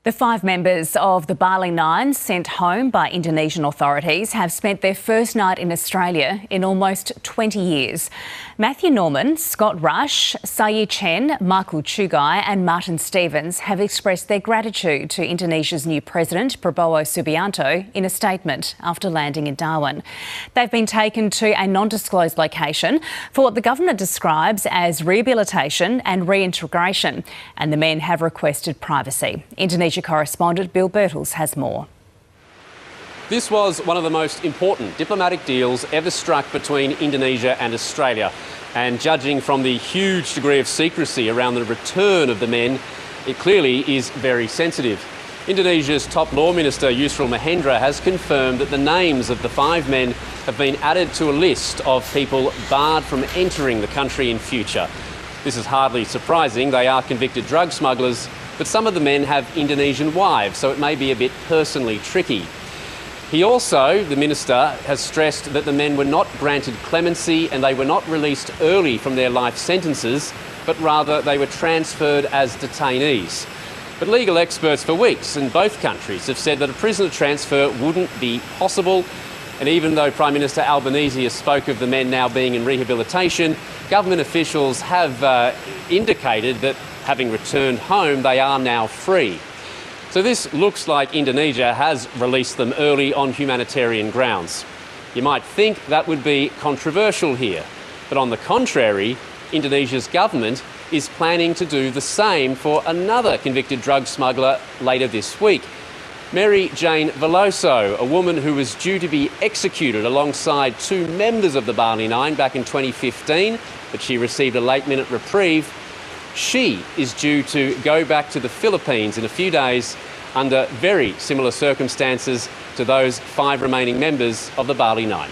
The 5 members of the Bali Nine sent home by Indonesian authorities have spent their first night in Australia in almost 20 years. Matthew Norman, Scott Rush, Chen, Michael Czugaj and Martin Stevens have expressed their gratitude to Indonesia's new president, Prabowo Subianto, in a statement after landing in Darwin. They've been taken to a non-disclosed location for what the government describes as rehabilitation and reintegration, and the men have requested privacy. Indonesia correspondent Bill Birtles has more. This was one of the most important diplomatic deals ever struck between Indonesia and Australia. And judging from the huge degree of secrecy around the return of the men, it clearly is very sensitive. Indonesia's top law minister, Yusril Mahendra, has confirmed that the names of the 5 men have been added to a list of people barred from entering the country in future. This is hardly surprising. They are convicted drug smugglers, but some of the men have Indonesian wives, so it may be a bit personally tricky. He also, the minister, has stressed that the men were not granted clemency and they were not released early from their life sentences, but rather they were transferred as detainees. But legal experts for weeks in both countries have said that a prisoner transfer wouldn't be possible. And even though Prime Minister Albanese has spoke of the men now being in rehabilitation, government officials have indicated that having returned home, they are now free. So this looks like Indonesia has released them early on humanitarian grounds. You might think that would be controversial here, but on the contrary, Indonesia's government is planning to do the same for another convicted drug smuggler later this week. Mary Jane Veloso, a woman who was due to be executed alongside 2 members of the Bali Nine back in 2015, but she received a late-minute reprieve. She is due to go back to the Philippines in a few days under very similar circumstances to those 5 remaining members of the Bali Nine.